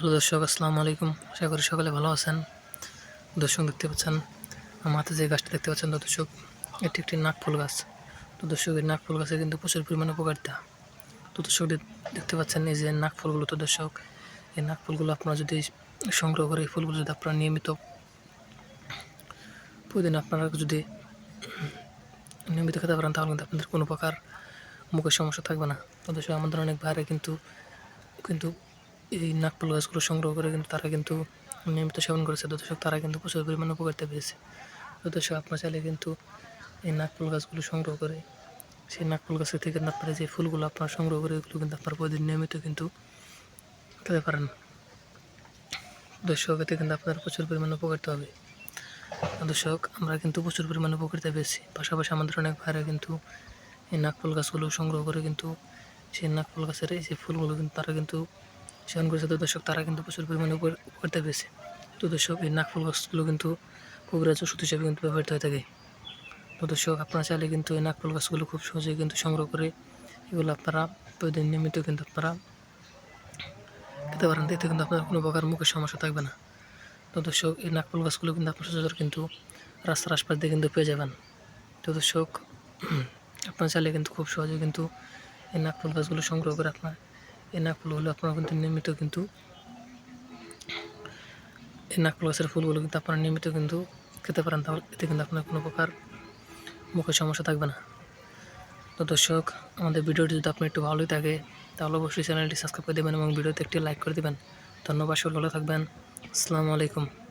Hello দর্শক, আসসালামু আলাইকুম। আশা করি সকলে ভালো আছেন। দর্শক দেখতে পাচ্ছেন আমার হাতে যে গাছটা দেখতে পাচ্ছেন তো দর্শক, এটি একটি নাকফুল গাছ। তো দর্শক এই নাকফুল গাছে কিন্তু প্রচুর পরিমাণে উপকারিতা। তো দর্শক দেখতে পাচ্ছেন এই যে নাকফুলগুলো, তো দর্শক এই নাকফুলগুলো আপনারা যদি সংগ্রহ করে এই ফুলগুলো যদি আপনারা নিয়মিত প্রতিদিন আপনারা যদি নিয়মিত খেতে পারেন তাহলে কিন্তু আপনাদের কোনো প্রকার মুখের সমস্যা থাকবে না। তো দর্শক আমাদের অনেক ভাইরা কিন্তু কিন্তু এই নাকফুল গাছগুলো সংগ্রহ করে কিন্তু তারা কিন্তু নিয়মিত সেবন করেছে। তো দর্শক তারা কিন্তু প্রচুর পরিমাণে উপকারিতা পেয়েছে। তো দর্শক আপনার চাইলে কিন্তু এই নাকফুল গাছগুলো সংগ্রহ করে সেই নাকফুল গাছের থেকে কিন্তু আপনারা যে ফুলগুলো আপনারা সংগ্রহ করে এগুলো কিন্তু আপনারা প্রতিদিন নিয়মিত কিন্তু খেতে পারেন। দর্শক এতে কিন্তু আপনার প্রচুর পরিমাণে উপকারিতা হবে। দর্শক আমরা কিন্তু প্রচুর পরিমাণে উপকারিতা পেয়েছি। পাশাপাশি আমাদের অনেক ভাইরা কিন্তু এই নাকফুল গাছগুলো সংগ্রহ করে কিন্তু সেই নাকফুল গাছের এই যে ফুলগুলো কিন্তু তারা কিন্তু সেবন করেছে। তো দর্শক তারা কিন্তু প্রচুর পরিমাণে উপকারিতা পেয়েছে। তো দর্শক এই নাকফুল গাছগুলো কিন্তু কবিরাজ ওষুধ হিসেবে কিন্তু ব্যবহৃত হয়ে থাকে। তো দর্শক আপনারা চাইলে কিন্তু এই নাকফুল গাছগুলো খুব সহজেই কিন্তু সংগ্রহ করে এগুলো আপনারা প্রতিদিন নিয়মিত কিন্তু আপনারা খেতে পারেন। এতে কিন্তু আপনার কোনো প্রকার মুখের সমস্যা থাকবে না। তো দর্শক এই নাকফুল গাছগুলো কিন্তু আপনার সচরাচর কিন্তু রাস্তার আশপাশ দিয়ে কিন্তু পেয়ে যাবেন। তো দর্শক আপনারা চাইলে কিন্তু খুব সহজে কিন্তু এই নাকফুল গাছগুলো সংগ্রহ করে আপনার এই নাকফুলগুলো আপনারা কিন্তু নিয়মিত কিন্তু এই নাকফুল গাছের ফুলগুলো কিন্তু আপনারা নিয়মিত কিন্তু খেতে পারেন। তাহলে এতে কিন্তু আপনার কোনো প্রকার মুখের সমস্যা থাকবে না। তো দর্শক আমাদের ভিডিওটি যদি আপনার একটু ভালোই থাকে তাহলে অবশ্যই চ্যানেলটি সাবস্ক্রাইব করে দেবেন এবং ভিডিওতে একটি লাইক করে দেবেন। ধন্যবাদ, সকলে ভালো থাকবেন। আসসালামু আলাইকুম।